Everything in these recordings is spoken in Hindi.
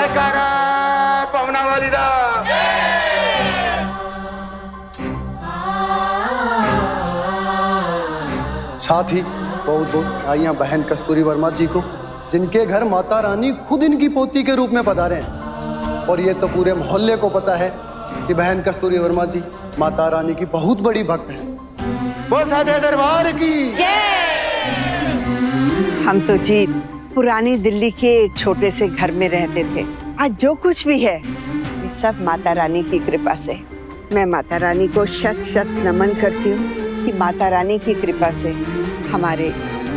जयकारा पवना वालिदा। साथ ही बहुत बहुत बधाइयां बहन कस्तूरी वर्मा जी को, जिनके घर माता रानी खुद इनकी पोती के रूप में पधारे हैं। और ये तो पूरे मोहल्ले को पता है कि बहन कस्तूरी वर्मा जी माता रानी की बहुत बड़ी भक्त हैं। बोल साचे दरबार की जय। हम तो जी पुरानी दिल्ली के एक छोटे से घर में रहते थे। आज जो कुछ भी है ये सब माता रानी की कृपा से। मैं माता रानी को शत शत नमन करती हूँ कि माता रानी की कृपा से हमारे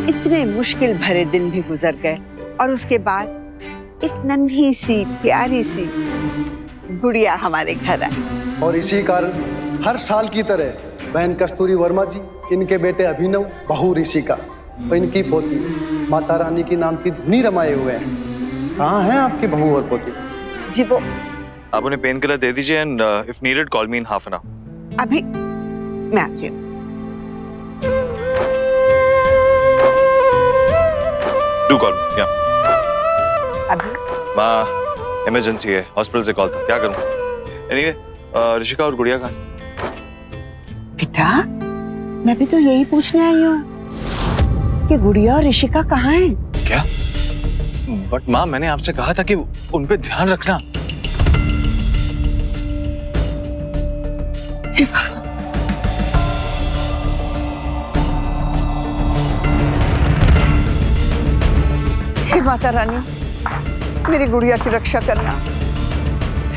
इतने मुश्किल भरे दिन भी गुजर गए और उसके बाद एक नन्ही सी प्यारी सी गुड़िया हमारे घर आई। और इसी कारण हर साल की तरह बहन कस्तूरी वर्मा जी, इनके बेटे अभिनव, बहू ऋषिका और इनकी पोती माता रानी की नाम की धुनी रमाए हुए हैं। कहाँ हैं आपकी बहू और पोती? जी वो आप उन्हें पेन किलर दे दीजिए and if needed call me in half an hour. अभी मैं आती हूँ। डू कॉल या अभी माँ इमरजेंसी है, हॉस्पिटल से कॉल था, क्या करूँ। एनीवे ऋषिका और गुड़िया कहाँ? बेटा मैं भी तो यही पूछने आई हूँ कि गुड़िया और ऋषिका कहाँ हैं? क्या? बट माँ मैंने आपसे कहा था कि उन पे ध्यान रखना। हे माता रानी, मेरी गुड़िया की रक्षा करना,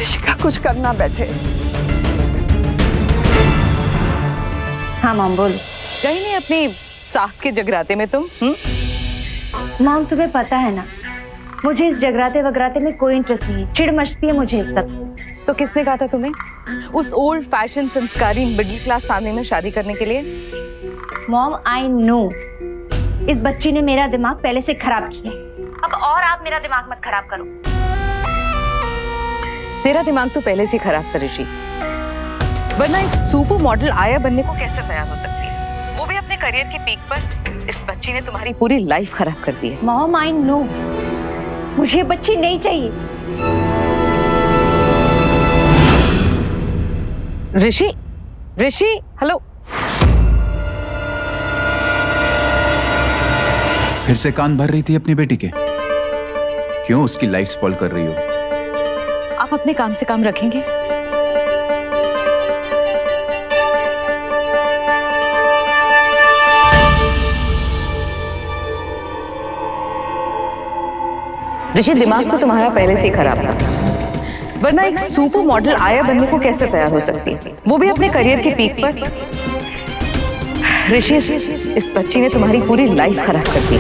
ऋषिका कुछ करना बैठे। हाँ मॉम बोल। कहीं नहीं अपनी सास के जगराते में तुम? मॉम तुम्हें पता है ना, मुझे इस जगराते वगराते में कोई इंटरेस्ट नहीं है, चिढ़ मचती है मुझे इस सब से। तो किसने कहा था तुम्हें उस ओल्ड फैशन संस्कारी मिडिल क्लास फैमिली में शादी करने के लिए? मॉम आई नो, इस बच्ची ने मेरा दिमाग पहले से खराब किया है, अब और आप मेरा दिमाग मत खराब करो। तेरा दिमाग तो पहले से खराब था ऋषि, वरना एक सुपर मॉडल आया बनने को कैसे तैयार हो सकती है, वो भी अपने करियर की पीक पर। इस बच्ची ने तुम्हारी पूरी लाइफ खराब कर दी है। मॉम आई नो, मुझे बच्ची नहीं चाहिए। ऋषि, ऋषि हेलो। फिर से कान भर रही थी अपनी बेटी के? क्यों उसकी लाइफ स्पॉइल कर रही हो? आप अपने काम से काम रखेंगे? ऋषि दिमाग तो तुम्हारा पहले से ही खराब था, वरना एक सुपर मॉडल आया बनने को कैसे तैयार हो सकती है, वो भी अपने करियर की पीक पर। ऋषि इस बच्ची ने तुम्हारी पूरी लाइफ खराब कर दी।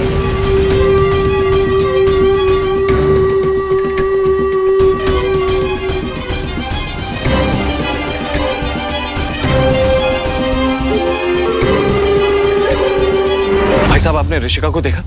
भाई साहब आपने ऋषिका को देखा?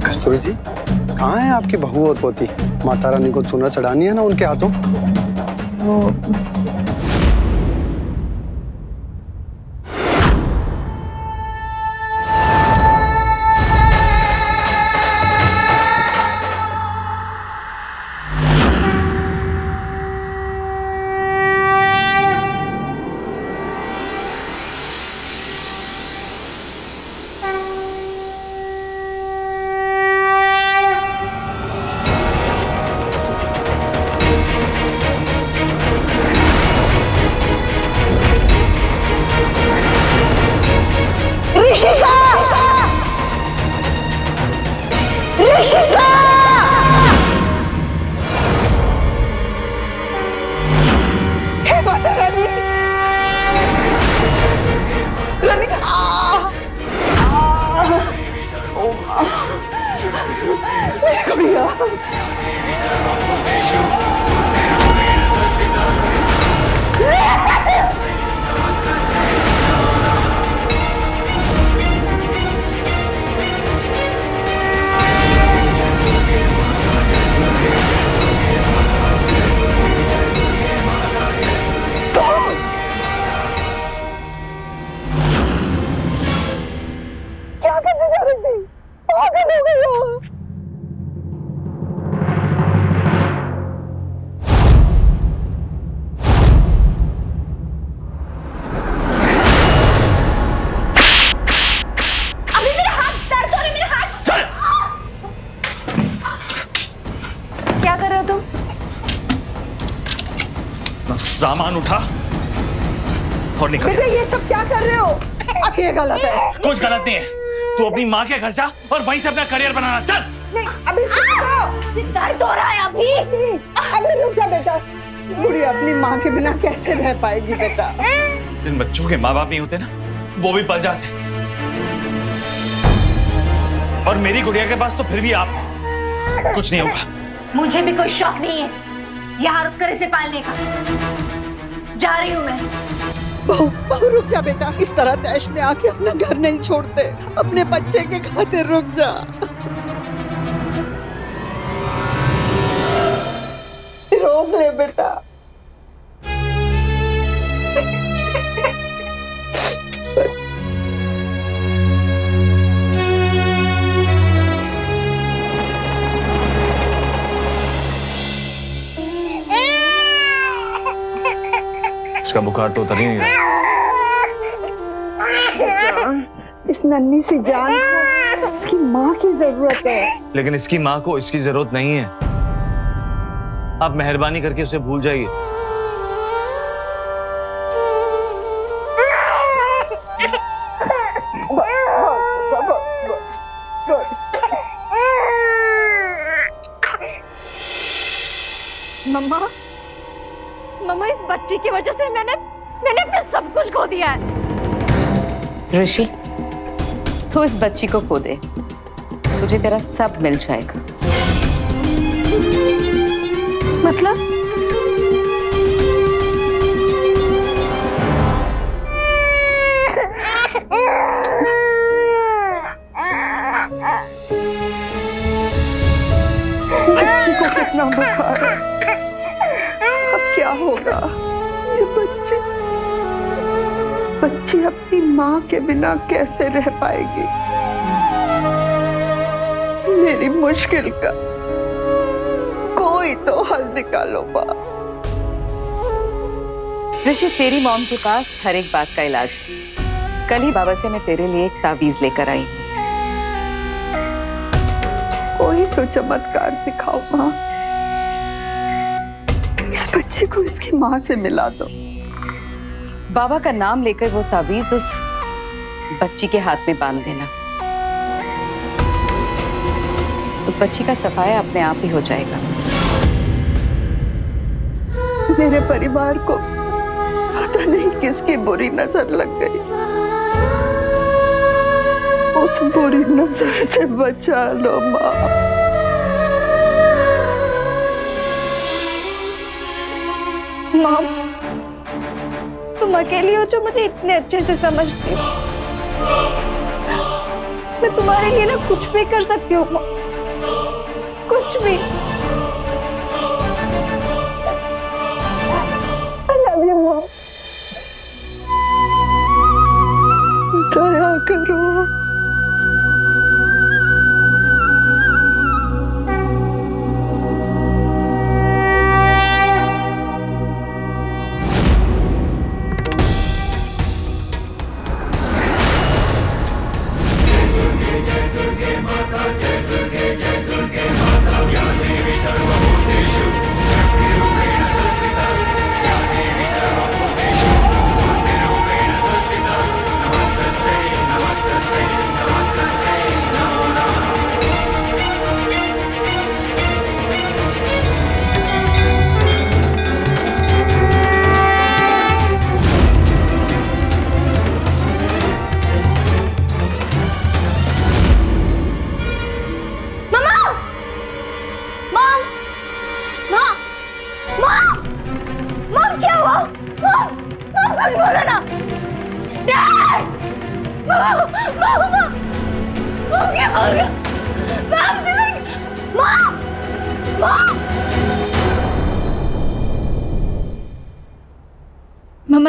कस्तूरी जी, कहाँ है आपकी बहू और पोती? माता रानी को चूना चढ़ानी है ना उनके हाथों। वो ऋषिका! ऋषिका! गुड़िया क्या करने जा रही थी? पागल हो गई हो। अभी मेरे हाथ दर्द हो रहे, मेरे हाथ। चल। क्या कर रहे हो तुम? सामान उठा और निकल। बेटा ये सब क्या कर रहे हो? अब ये गलत है। कुछ गलत नहीं है। तू अपनी माँ के घर जा और वहीं से अपना करियर बनाना। चल। नहीं अभी मुझे दर्द हो रहा है अभी। अभी रुक जा बेटा। गुड़िया अपनी माँ के बिना कैसे रह पाएगी बेटा? जिन बच्चों के माँ बाप नहीं होते ना, वो भी पल जाते। और मेरी गुड़िया के पास तो फिर भी आप कुछ नहीं होगा। मुझे भी कोई शौक नहीं है यहाँ रुक कर इसे पालने का। जा रही हूँ मैं। बहू रुक जा बेटा। इस तरह तैश में आके अपना घर नहीं छोड़ते। अपने बच्चे के खातिर रुक जा। रोक ले बेटा। इसका बुखार तो उतर ही नहीं रहा। इस नन्ही सी जान को इसकी माँ की जरूरत है। लेकिन इसकी माँ को इसकी जरूरत नहीं है। आप मेहरबानी करके उसे भूल जाइए। मम्मा, मम्मा इस बच्ची की वजह से मैंने अपना सब कुछ खो दिया है। ऋषि, तू इस बच्ची को खो दे, तुझे तेरा सब मिल जाएगा। मतलब बच्ची को कितना बुखार है। अब क्या होगा? ये बच्ची अपनी माँ के बिना कैसे रह पाएगी? मेरी मुश्किल का कोई तो हल निकालो बा। ऋषि, तेरी मॉम के पास हर एक बात का इलाज है। कल ही बाबा से मैं तेरे लिए एक तावीज लेकर आई हूँ। कोई तो चमत्कार दिखाओ माँ। इस बच्ची को इसकी माँ से मिला दो। बाबा का नाम लेकर वो तावीज उस बच्ची के हाथ में बांध देना। उस बच्ची का सफाया अपने आप ही हो जाएगा। मेरे परिवार को पता नहीं किसकी बुरी नजर लग गई। उस बुरी नजर से बचा लो माँ। मॉम, तुम अकेली हो जो मुझे इतने अच्छे से समझती हो। मैं तुम्हारे लिए ना कुछ भी कर सकती हूँ, कुछ भी। I love you, mom. दया करो। जय दुर्गे माता, जय दुर्गे माता,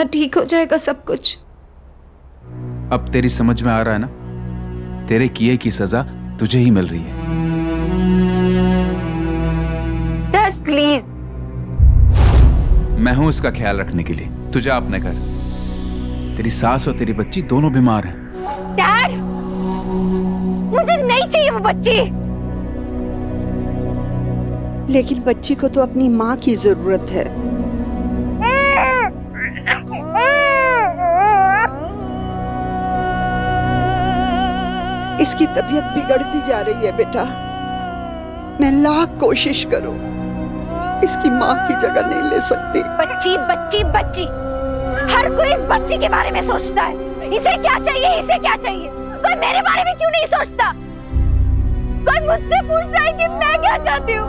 मम्मा ठीक हो जाएगा सब कुछ। अब तेरी समझ में आ रहा है ना, तेरे किए की सजा तुझे ही मिल रही है। Dad please. मैं हूं उसका ख्याल रखने के लिए। तू जा अपने घर। तेरी सास और तेरी बच्ची दोनों बीमार हैं। डैड मुझे नहीं चाहिए वो बच्ची। लेकिन बच्ची को तो अपनी माँ की जरूरत है। इसकी तबीयत बिगड़ती जा रही है बेटा। मैं लाख कोशिश करूं, इसकी माँ की जगह नहीं ले सकती। बच्ची बच्ची बच्ची, हर कोई इस बच्ची के बारे में सोचता है। इसे क्या चाहिए, इसे क्या चाहिए। कोई मेरे बारे में क्यों नहीं सोचता? कोई मुझसे पूछता है कि मैं क्या चाहती हूँ।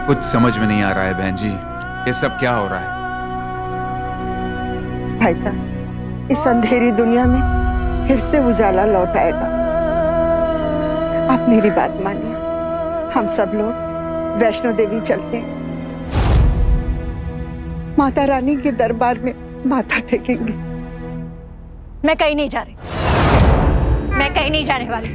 कुछ समझ में नहीं आ रहा है बहन जी, ये सब क्या हो रहा है? भाई साहब, इस अंधेरी दुनिया में फिर से उजाला लौट आएगा। आप मेरी बात मानिए, हम सब लोग वैष्णो देवी चलते हैं। माता रानी के दरबार में माथा टेकेंगे। मैं कहीं नहीं जा रही, मैं कहीं नहीं जाने वाली।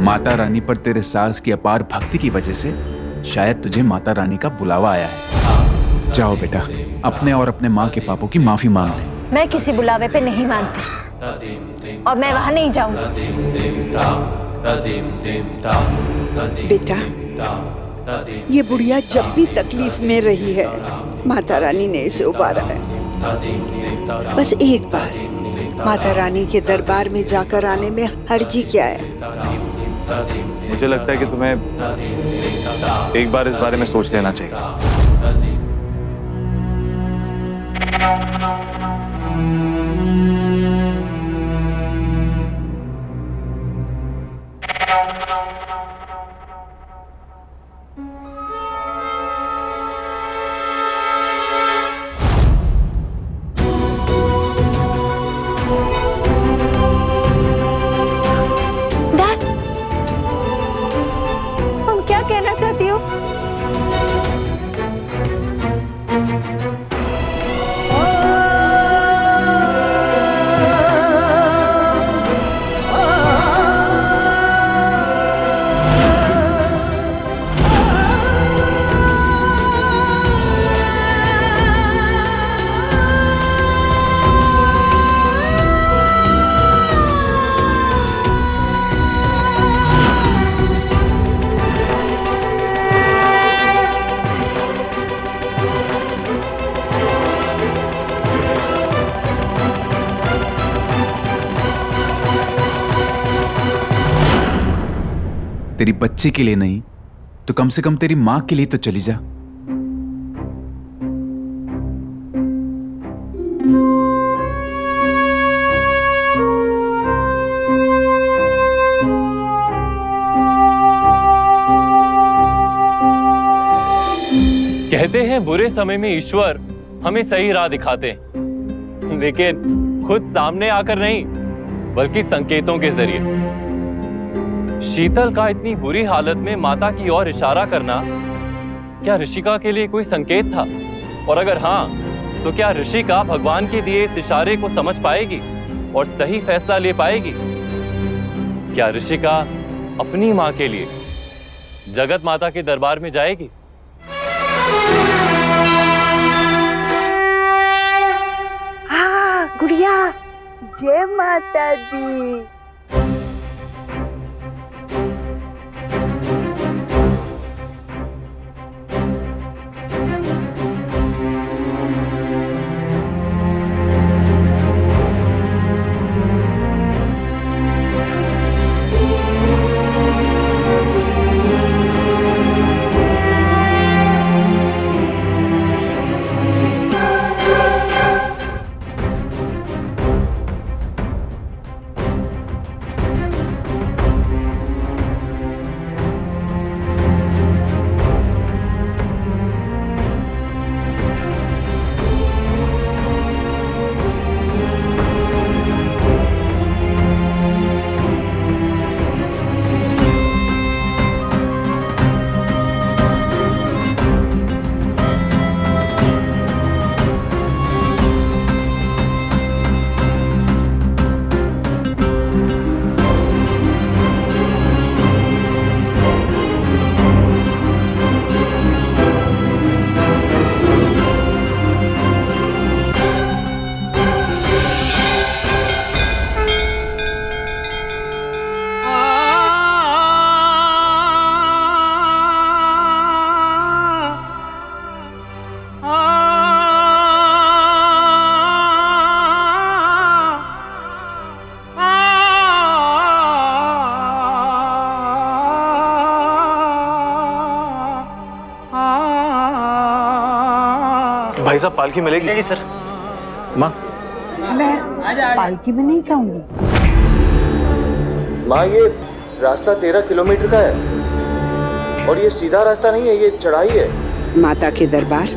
माता रानी पर तेरे सास की अपार भक्ति की वजह से शायद तुझे माता रानी का बुलावा आया है। जाओ बेटा, अपने और अपने माँ के पापों की माफी मांग ले। मैं किसी बुलावे पे नहीं मानती और मैं वहां नहीं जाऊंगा। बेटा, ये बुढ़िया जब भी तकलीफ में रही है, माता रानी ने इसे उबारा है। बस एक बार माता रानी के दरबार में जाकर आने में हर्जी क्या है? मुझे लगता है कि तुम्हें एक बार इस बारे में सोच लेना चाहिए। क्या कहना चाहती हो? तेरी बच्चे के लिए नहीं तो कम से कम तेरी माँ के लिए तो चली जा। कहते हैं बुरे समय में ईश्वर हमें सही राह दिखाते हैं, लेकिन खुद सामने आकर नहीं बल्कि संकेतों के जरिए। शीतल का इतनी बुरी हालत में माता की ओर इशारा करना क्या ऋषिका के लिए कोई संकेत था? और अगर हाँ, तो क्या ऋषिका भगवान के दिए इस इशारे को समझ पाएगी और सही फैसला ले पाएगी? क्या ऋषिका अपनी माँ के लिए जगत माता के दरबार में जाएगी? हाँ गुड़िया, जय माता दी। भाई साहब पालकी मिलेगी? जी सर। माँ मैं पालकी में नहीं जाऊंगी। माँ ये रास्ता 13 किलोमीटर का है और ये सीधा रास्ता नहीं है, ये चढ़ाई है। माता के दरबार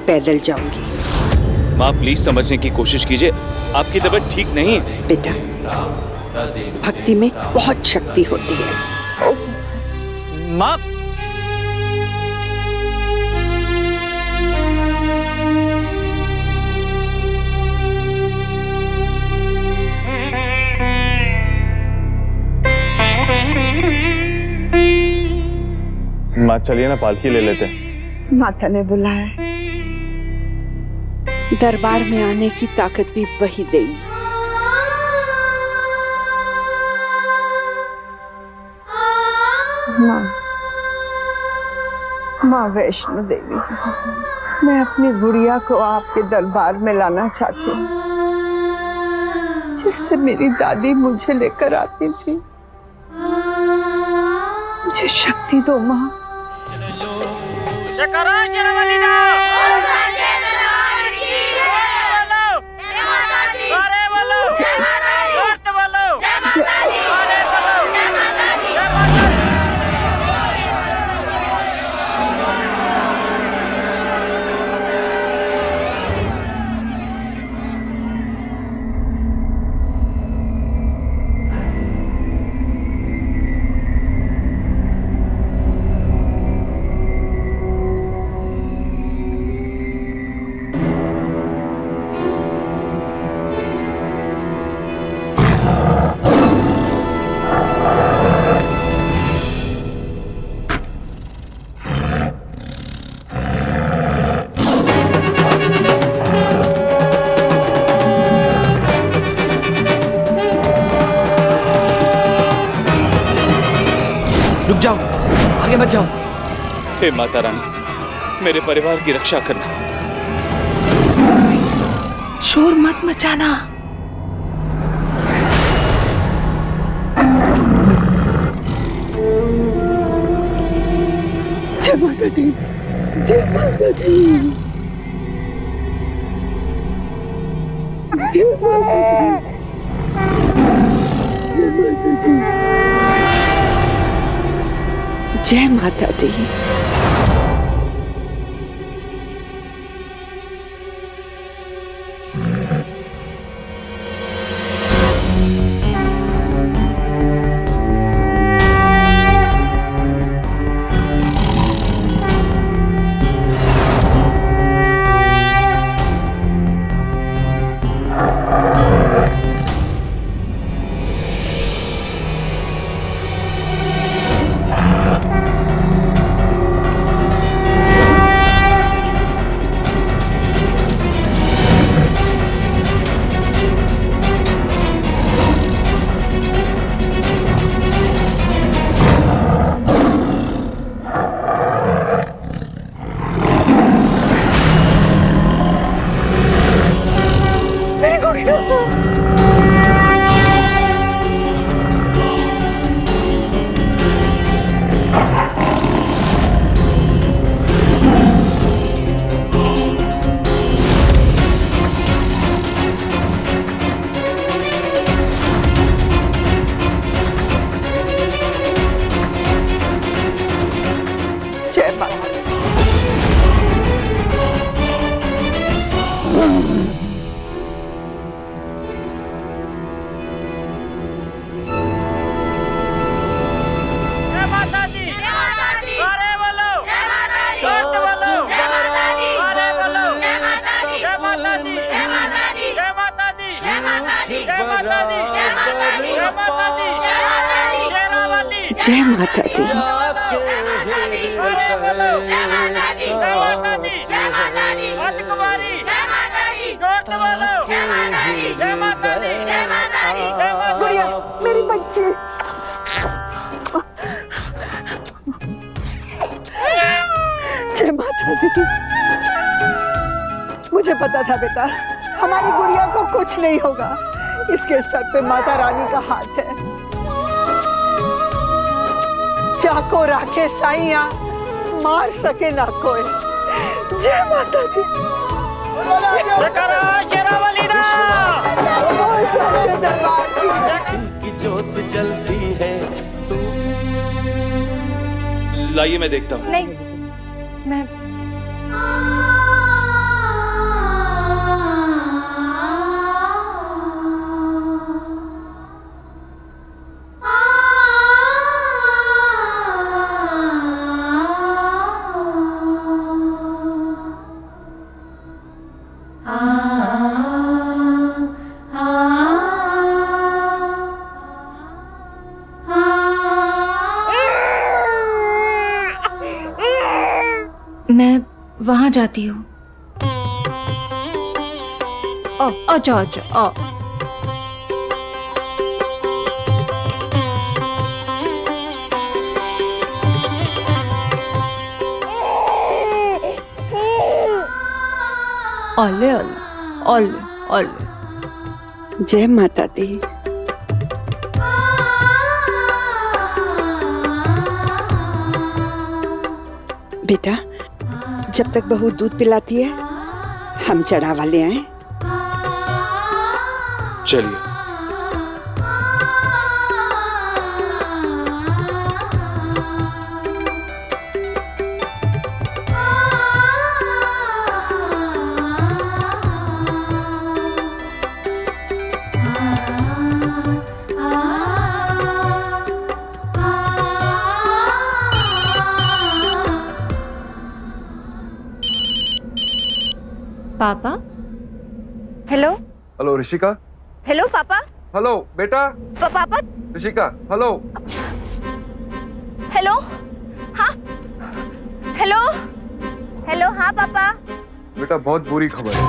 पैदल जाऊंगी। माँ प्लीज समझने की कोशिश कीजिए, आपकी तबीयत ठीक नहीं है। बेटा, भक्ति में बहुत शक्ति होती है। माँ माँ चलिए ना पालकी ले लेते हैं। माता ने बुलाया है। दरबार में आने की ताकत भी वही देगी। माँ वैष्णो देवी, मैं अपनी गुड़िया को आपके दरबार में लाना चाहती हूँ, जैसे मेरी दादी मुझे लेकर आती थी। मुझे शक्ति दो माँ। रुक जाओ, आगे मत जाओ। हे माता रानी, मेरे परिवार की रक्षा करना। शोर मत मचाना। जय माता दी, जय माता दी, जय माता दी, जय माता दी। जय माता दी। गुड़िया, मेरी बच्ची। जय माता दी। मुझे पता था बेटा, हमारी गुड़िया को कुछ नहीं होगा। इसके सर पे माता रानी का हाथ है। जाको राखे साइया, मार सके ना कोई। जय माता दी। की जोत जलती है तू। लाइए मैं देखता हूँ। नहीं, मैं वहां जाती हूँ। अच्छा अच्छा ओले ओले ओले ओले। जय माता दी। बेटा, जब तक बहू दूध पिलाती है हम चढ़ावा ले आए। चलिए। पापा। हेलो। हेलो ऋषिका। हेलो पापा। हेलो बेटा। पापा। ऋषिका हेलो। हेलो। हाँ हेलो। हेलो हाँ पापा। बेटा बहुत बुरी खबर है,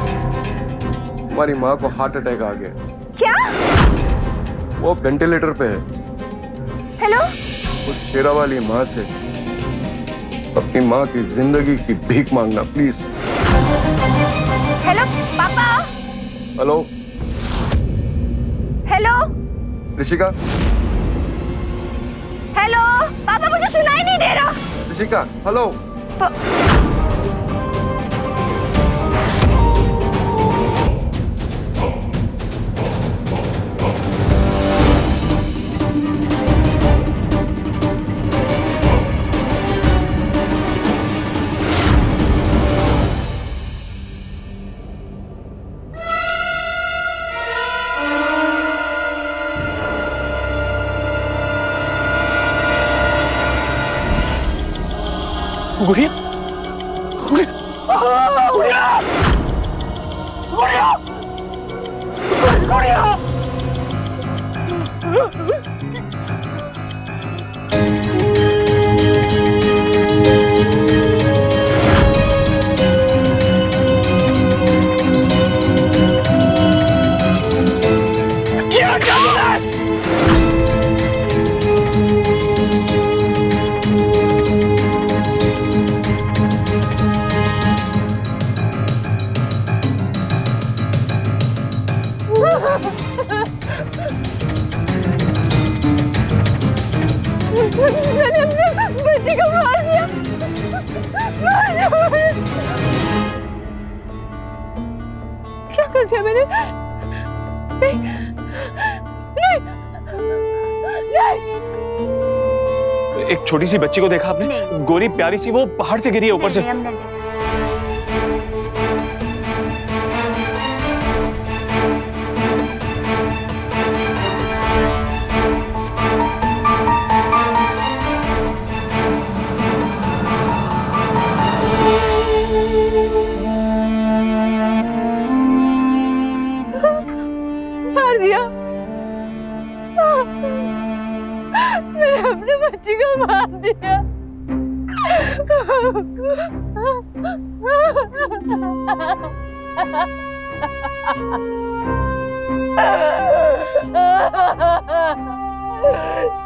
हमारी माँ को हार्ट अटैक आ गया। क्या? वो वेंटिलेटर पे है। हेलो। उस शेरा वाली माँ से अपनी माँ की जिंदगी की भीख मांगना प्लीज। हेलो पापा। हेलो। हेलो ऋषिका। हेलो पापा, मुझे सुनाई नहीं दे रहा। ऋषिका हेलो। गुड़िया गुड़िया गुड़िया गुड़िया गुड़िया। क्या कर रहा है? मैंने अपने बच्चे को मार दिया। क्या कर दिया मैंने? नहीं, नहीं, नहीं। एक छोटी सी बच्ची को देखा आपने? गोरी प्यारी सी, वो पहाड़ से गिरी है ऊपर से। मार दिया। मैंने अपने बच्चे को मार दिया।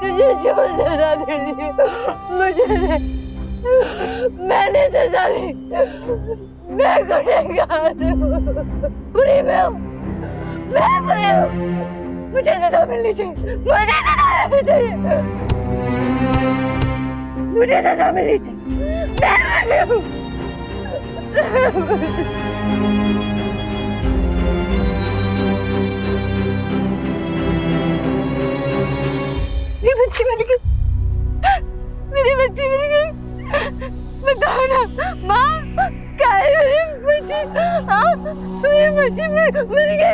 तुझे जो सजा देनी है मुझे दे। मैंने सजा दी। मैं गुनहगार हूँ, बुरी मैं हूँ, मैं बुरी हूँ। मुझे सजा मिलनी चाहिए, मुझे सजा मिलनी चाहिए, मुझे सजा मिलनी चाहिए। मैं बुरी हूँ, मेरी बच्ची मिल गई, मेरी बच्ची मिल गई। बताओ ना माँ, क्या है मेरी बच्ची? हाँ, मेरी बच्ची मिल गई,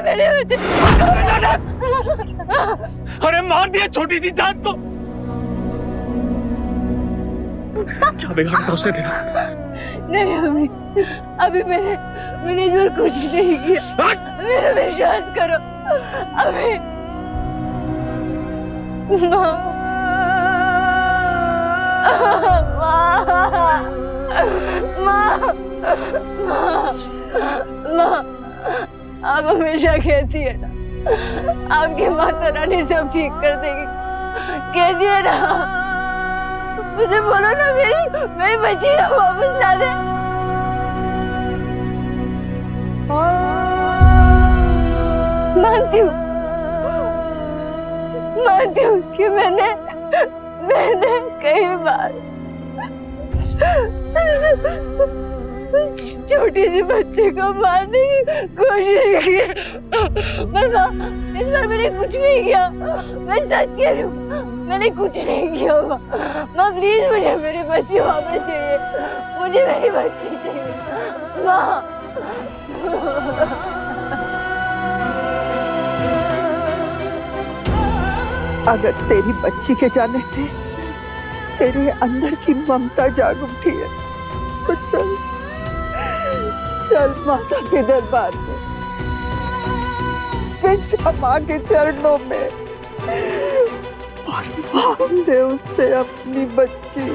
मेरी बच्ची। अरे मार दिया छोटी सी जान को। क्या बिगाड़ था उसने तेरा? नहीं अभी मैंने इस पर कुछ नहीं किया, मेरा विश्वास करो अभी। माँ, माँ, आप हमेशा कहती है ना आपकी माता रानी सब ठीक कर देगी, कहती है ना। मुझे बोलो ना मेरी बच्ची को वापस ला दे। मानती हूँ कि मैंने कई बार छोटी सी बच्चे को मारने की कोशिश की, पर इस बार मैंने कुछ नहीं किया। मैं सच कह रही हूँ, मैंने कुछ नहीं किया। माँ प्लीज मुझे मेरी बच्ची वापस चाहिए, मुझे मेरी बच्ची चाहिए माँ। अगर तेरी बच्ची के जाने से तेरे अंदर की ममता जाग उठी है तो चल माता के दरबार में, माँ के चरणों में और मांग दे उससे अपनी बच्ची।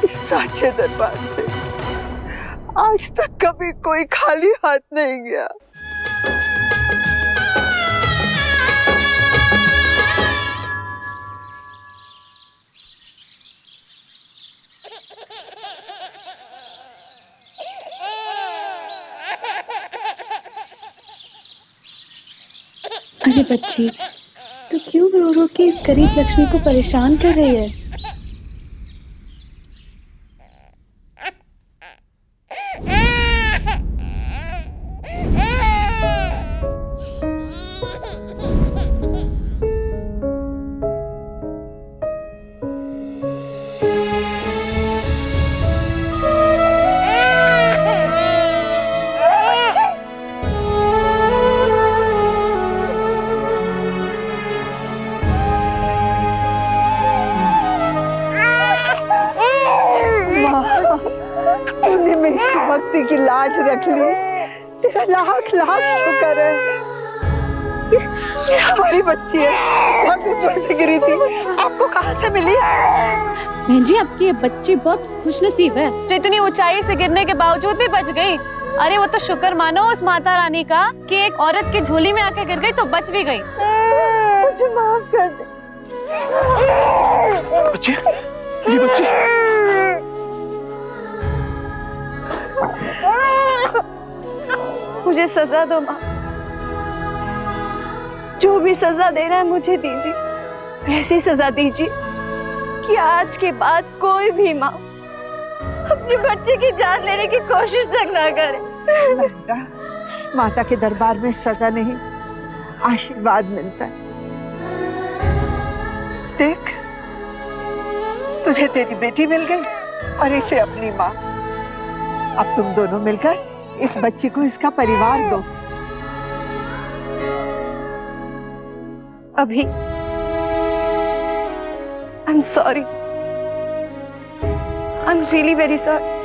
इस साचे दरबार से आज तक कभी कोई खाली हाथ नहीं गया। अरे बच्ची, तू क्यों रो रो के इस गरीब लक्ष्मी को परेशान कर रही है? तूने मेरी भक्ति की लाज रख ली, तेरा लाख लाख शुक्र है। ये हमारी बच्ची है, ऊपर से गिरी थी, आपको कहाँ से मिली? बहन जी, आपकी ये बच्ची बहुत खुशनसीब है जो इतनी ऊंचाई से गिरने के बावजूद भी बच गई। अरे वो तो शुक्र मानो उस माता रानी का कि एक औरत की झोली में आके गिर गई तो बच भी गई। मुझे माफ कर दे। बच्ची, ये बच्ची। मुझे सजा दो माँ, जो भी सजा देना है मुझे दीजिए। ऐसी सजा दीजिए कि आज के बाद कोई भी माँ अपने बच्चे की जान लेने की कोशिश तक ना करे। बेटा, माता के दरबार में सजा नहीं, आशीर्वाद मिलता है। देख, तुझे तेरी बेटी मिल गई और इसे अपनी माँ। अब तुम दोनों मिलकर इस बच्ची को इसका परिवार दो। अभी I'm sorry. I'm really very sorry.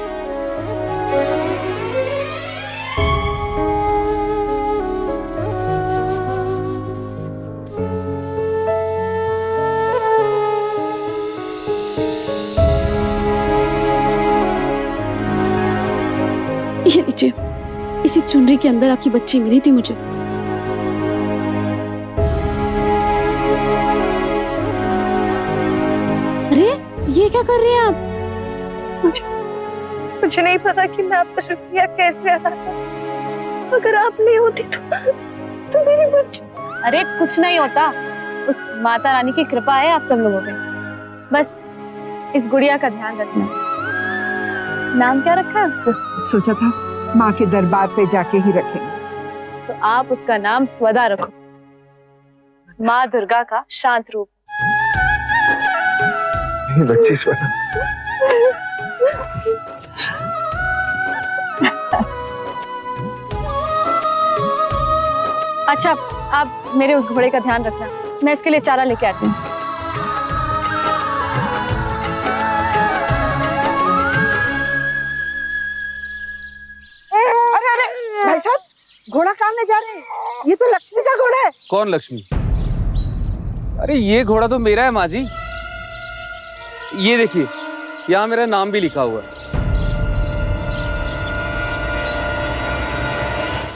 ये लीजिए, इसी चुनरी के अंदर आपकी बच्ची मिली थी मुझे। अरे ये क्या कर रही हैं आप? मुझे नहीं पता कि मैं आपका शुक्रिया कैसे अदा करूं। अगर आप नहीं होती तो मेरी बच्ची। अरे कुछ नहीं होता, उस माता रानी की कृपा है आप सब लोगों पे। बस इस गुड़िया का ध्यान रखना। नाम क्या रखा है उसका? सोचा था माँ के दरबार पे जाके ही रखेंगे। तो आप उसका नाम स्वदा रखो, माँ दुर्गा का शांत रूप। बच्ची स्वदा। अच्छा, आप मेरे उस घोड़े का ध्यान रखना, मैं इसके लिए चारा लेके आती हूँ। अरे अरे भाई साहब, घोड़ा कहाँ ले जा रहे हैं? ये तो लक्ष्मी का घोड़ा है। कौन लक्ष्मी? अरे ये घोड़ा तो मेरा है माँ जी। ये देखिए, यहाँ मेरा नाम भी लिखा हुआ है।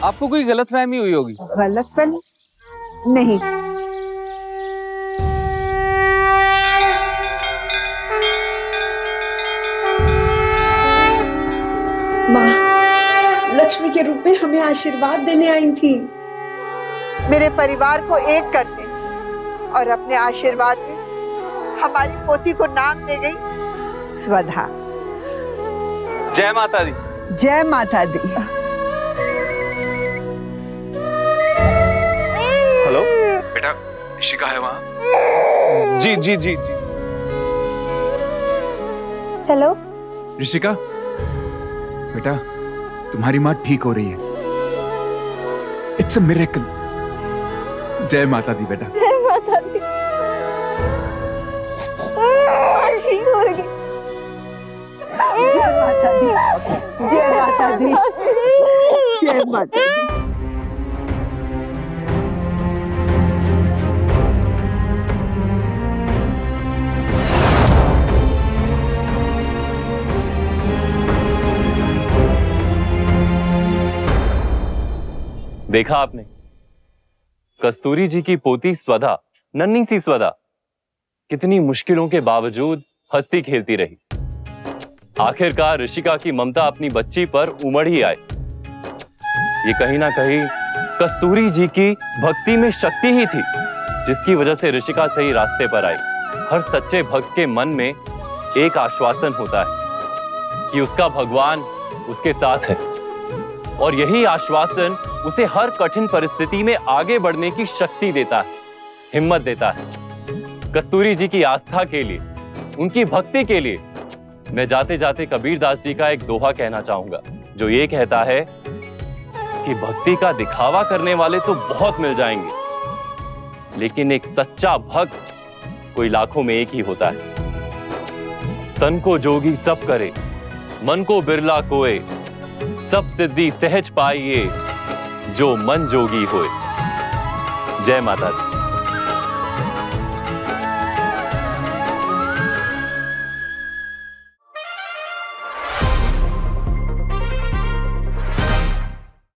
आपको कोई गलतफहमी हुई होगी। गलतफहमी? नहीं। माँ लक्ष्मी के रूप में हमें आशीर्वाद देने आई थी। मेरे परिवार को एक करने और अपने आशीर्वाद में हमारी पोती को नाम दे गई स्वधा। जय माता दी। जय माता दी। हेलो बेटा, ऋषिका है वहाँ? जी जी जी जी। हेलो ऋषिका, बेटा तुम्हारी माँ ठीक हो रही है। It's a miracle. जय माता दी बेटा। जय माता दी। ठीक हो रही। जय माता दी। जय माता दी। जय माता दी। देखा आपने, कस्तूरी जी की पोती स्वधा, नन्ही सी स्वधा, कितनी मुश्किलों के बावजूद हंसती खेलती रही। आखिरकार ऋषिका की ममता अपनी बच्ची पर उमड़ ही आई। ये कहीं ना कहीं कस्तूरी जी की भक्ति में शक्ति ही थी, जिसकी वजह से ऋषिका सही रास्ते पर आई। हर सच्चे भक्त के मन में एक आश्वासन होता है कि उसका भगवान उसके साथ है, और यही आश्वासन उसे हर कठिन परिस्थिति में आगे बढ़ने की शक्ति देता है, हिम्मत देता है। कस्तूरी जी की आस्था के लिए, उनकी भक्ति के लिए मैं जाते जाते कबीरदास जी का एक दोहा कहना चाहूंगा, जो ये कहता है कि भक्ति का दिखावा करने वाले तो बहुत मिल जाएंगे, लेकिन एक सच्चा भक्त कोई लाखों में एक ही होता है। तन को जोगी सब करे, मन को बिरला कोय, सब सिद्धि सहज पाइए, जो मन जोगी होए। जय माता दी।